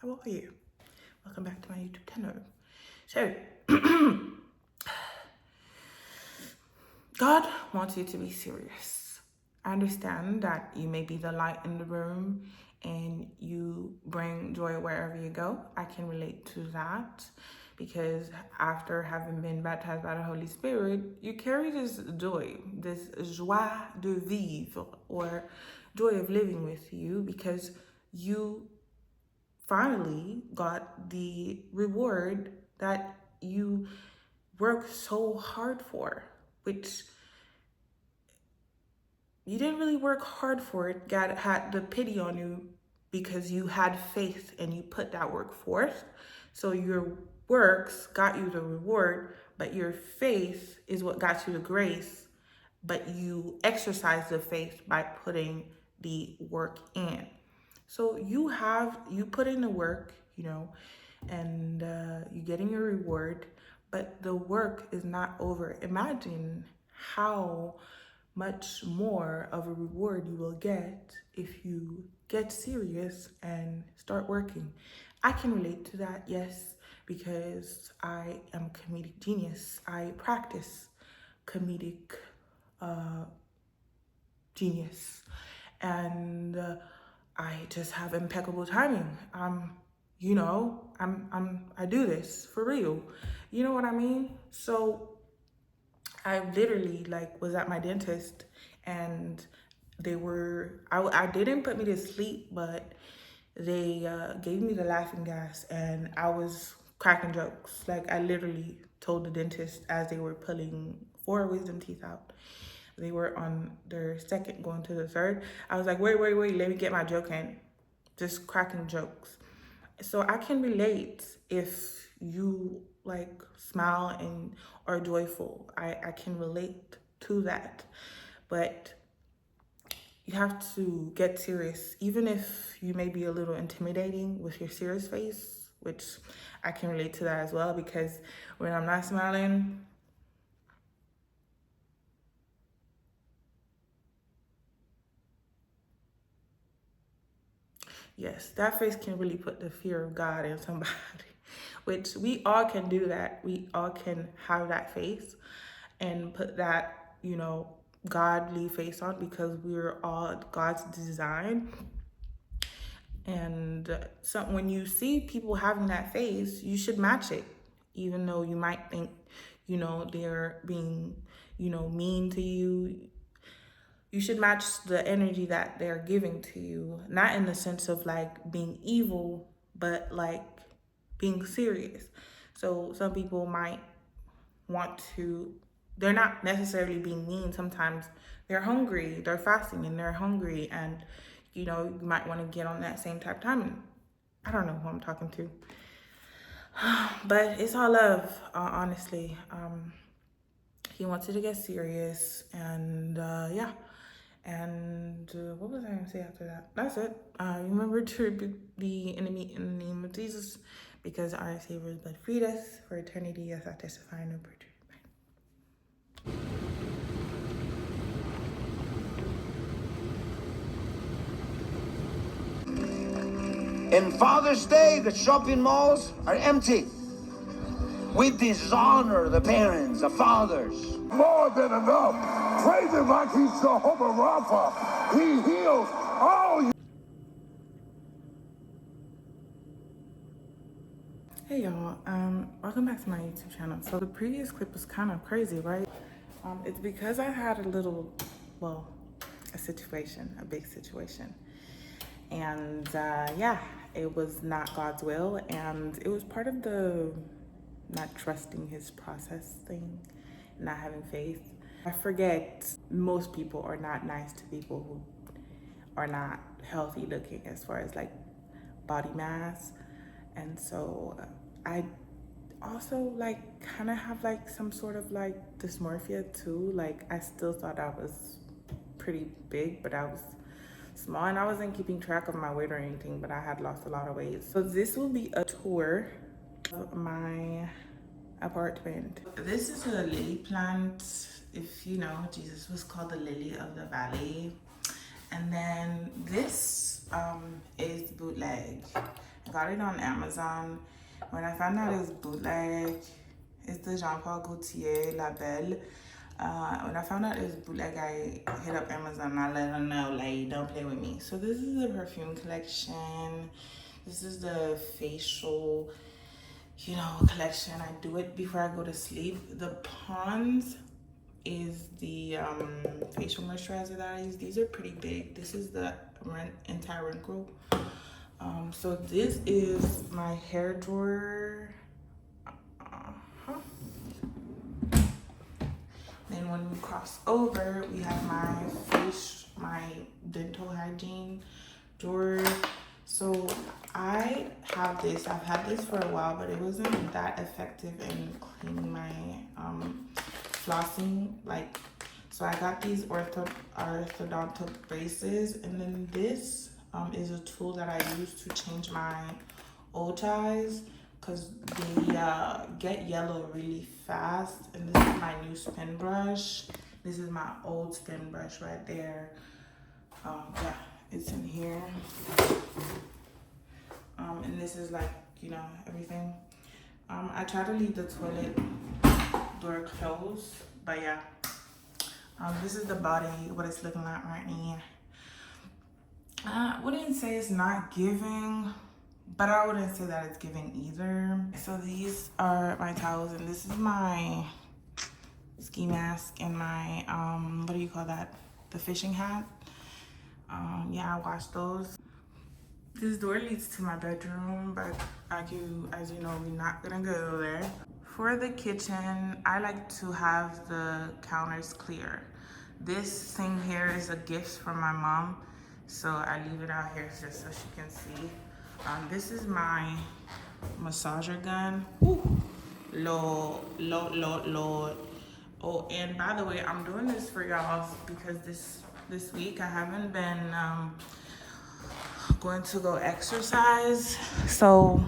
How are you? Welcome back to my YouTube channel. So, God wants you to be serious. I understand that you may be the light in the room and you bring joy wherever you go. I can relate to that because after having been baptized by the Holy Spirit, you carry this joy, this joie de vivre, or joy of living with you, because you finally got the reward that you worked so hard for, which you didn't really work hard for it. God had the pity on you because you had faith and you put that work forth. So your works got you the reward, but your faith is what got you the grace. But you exercise the faith by putting the work in. So you put in the work, and you're getting your reward, but the work is not over. Imagine how much more of a reward you will get if you get serious and start working. I can relate to that, yes, because I am a comedic genius. I practice comedic genius, and I just have impeccable timing. I do this for real. You know what I mean? So I literally was at my dentist, and I didn't put me to sleep, but they gave me the laughing gas and I was cracking jokes. Like, I literally told the dentist as they were pulling 4 wisdom teeth out. They were on their second, going to the third. I was like, wait, let me get my joke in. Just cracking jokes. So I can relate if you smile and are joyful. I can relate to that. But you have to get serious, even if you may be a little intimidating with your serious face, which I can relate to that as well, because when I'm not smiling, yes, that face can really put the fear of God in somebody, which we all can do that. We all can have that face and put that, godly face on, because we're all God's design. And so when you see people having that face, you should match it, even though you might think, they're being, mean to you. You should match the energy that they're giving to you, not in the sense of being evil, but being serious. So some people might they're not necessarily being mean. Sometimes they're hungry, they're fasting and they're hungry, and you might want to get on that same type of time. I don't know who I'm talking to, but it's all love, honestly. He wants you to get serious, and yeah. And what was I going to say after that? That's it. Remember to rebuke the enemy in the name of Jesus, because our Savior's blood freed us for eternity. Yes, I testify no perjury. In Father's Day, the shopping malls are empty. We dishonor the parents, the fathers. More than enough. Praise him like he's Jehovah Rapha. He heals all you. Hey y'all, welcome back to my YouTube channel. So the previous clip was kind of crazy, right? It's because I had a big situation. And yeah, it was not God's will, and it was part of the not trusting his process thing, not having faith. I forget most people are not nice to people who are not healthy looking as far as body mass. And so I also kind of have some sort of dysmorphia too. I still thought I was pretty big, but I was small, and I wasn't keeping track of my weight or anything, but I had lost a lot of weight. So this will be a tour of my apartment. This is a lily plant. If you know, Jesus was called the lily of the valley. And then this is bootleg. got it on Amazon. When I found out it was bootleg, it's the Jean Paul Gaultier La Belle. When I found out it was bootleg, I hit up Amazon and I let them know, like, don't play with me. So this is the perfume collection. This is the facial, you know, collection. I do it before I go to sleep. The Pond's is the facial moisturizer that I use. These are pretty big. This is the anti-wrinkle. So this is my hair drawer. Then when we cross over, we have my dental hygiene drawer. So I have this. I've had this for a while, but it wasn't that effective in cleaning my flossing. Like, so I got these orthodontic braces, and then this is a tool that I use to change my old ties because they get yellow really fast. And this is my new spin brush. This is my old spin brush right there. Yeah, it's in here. And this is like, you know, everything. I try to leave the toilet door closed, but yeah. This is the body, what it's looking like right now. I wouldn't say it's not giving, but I wouldn't say that it's giving either. So these are my towels, and this is my ski mask and my, what do you call that? The fishing hat. Yeah, I washed those. This door leads to my bedroom, but as you know, we're not gonna go there. For the kitchen, I like to have the counters clear. This thing here is a gift from my mom, so I leave it out here just so she can see. This is my massager gun. Woo. Lord. Oh, and by the way, I'm doing this for y'all because this week I haven't been going to go exercise. So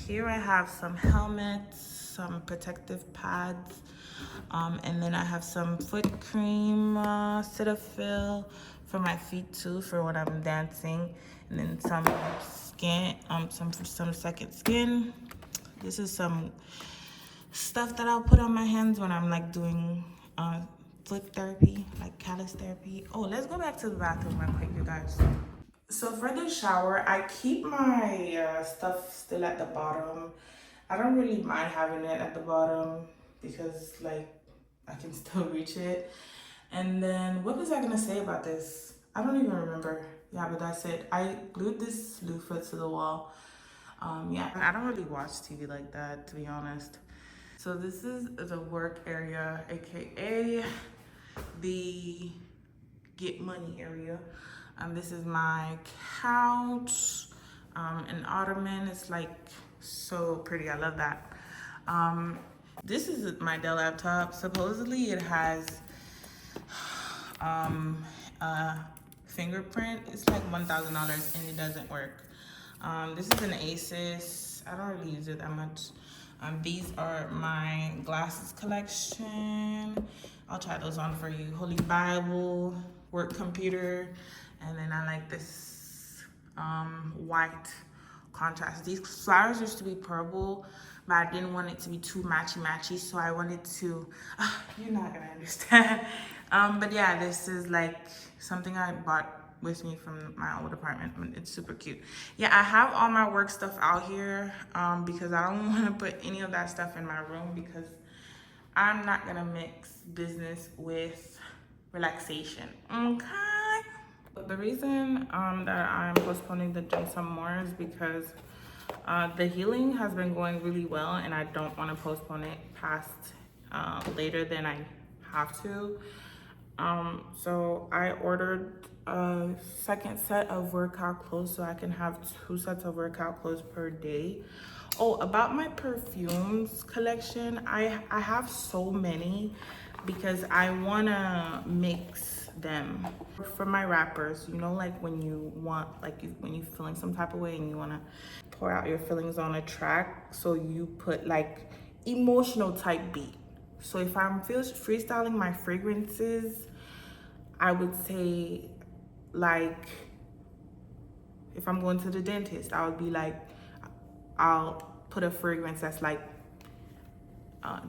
here I have some helmets, some protective pads, and then I have some foot cream, Cetaphil for my feet too, for when I'm dancing, and then some skin, some second skin. This is some stuff that I'll put on my hands when I'm like doing foot therapy, like callus therapy. Oh, let's go back to the bathroom real quick, you guys. So for the shower, I keep my stuff still at the bottom. I don't really mind having it at the bottom because like I can still reach it. And then what was I gonna say about this? I don't even remember. Yeah, but that's it. I glued this loofah to the wall. Yeah, I don't really watch TV like that, to be honest. So this is the work area, aka the get money area. This is my couch, an ottoman. It's like so pretty. I love that. This is my Dell laptop. Supposedly it has a fingerprint. It's like $1,000 and it doesn't work. This is an Asus. I don't really use it that much. These are my glasses collection. I'll try those on for you. Holy Bible, work computer, and then I like this white contrast. These flowers used to be purple, but I didn't want it to be too matchy, so I wanted to, you're not gonna understand. But yeah, this is like something I bought with me from my old apartment. It's super cute. Yeah, I have all my work stuff out here because I don't want to put any of that stuff in my room because I'm not gonna mix business with relaxation. Okay. But the reason that I'm postponing the gym some more is because the healing has been going really well and I don't want to postpone it past later than I have to. So I ordered a second set of workout clothes so I can have 2 sets of workout clothes per day. Oh, about my perfumes collection, I have so many because I wanna mix them. For my rappers, you know, like when you want, like when you're feeling some type of way and you wanna pour out your feelings on a track, so you put like emotional type beat. So if I'm freestyling my fragrances, I would say like, if I'm going to the dentist, I would be like, I'll put a fragrance that's like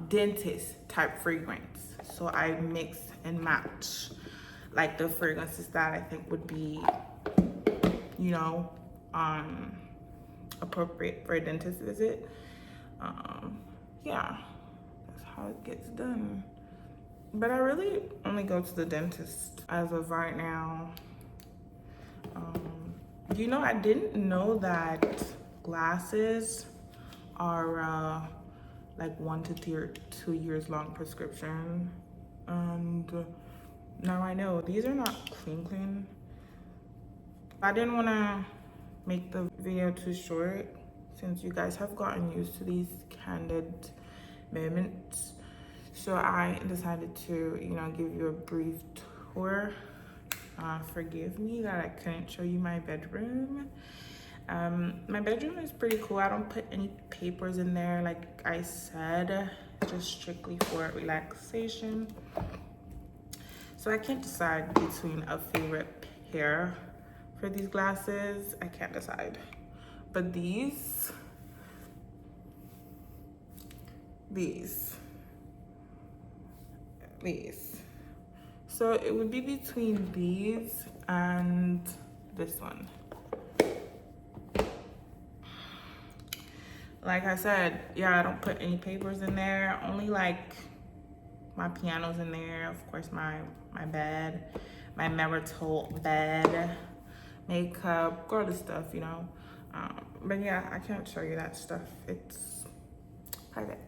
dentist type fragrance. So I mix and match like the fragrances that I think would be, you know, appropriate for a dentist visit. Yeah, that's how it gets done. But I really only go to the dentist as of right now. You know, I didn't know that glasses are like 1 to 2 years long prescription. And now I know these are not clean. I didn't want to make the video too short since you guys have gotten used to these candid moments. So I decided to, you know, give you a brief tour. Forgive me that I couldn't show you my bedroom. My bedroom is pretty cool. I don't put any papers in there, like I said, just strictly for relaxation. So I can't decide between a favorite pair for these glasses. I can't decide. But these. So it would be between these and this one. Like I said, yeah, I don't put any papers in there. Only like my piano's in there. Of course, my bed, my marital bed, makeup, all this stuff, you know. But yeah, I can't show you that stuff. It's private.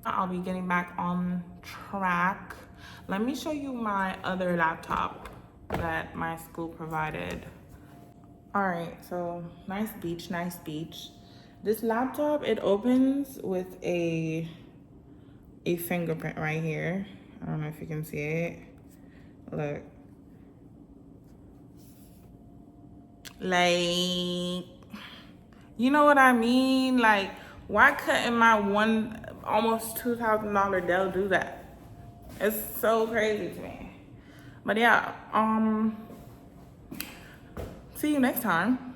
I'll be getting back on track. Let me show you my other laptop that my school provided. All right, so nice beach. This laptop, it opens with a fingerprint right here. I don't know if you can see it. Look. Like, you know what I mean? Like, why couldn't my almost $2,000 Dell do that? It's so crazy to me. But yeah, see you next time.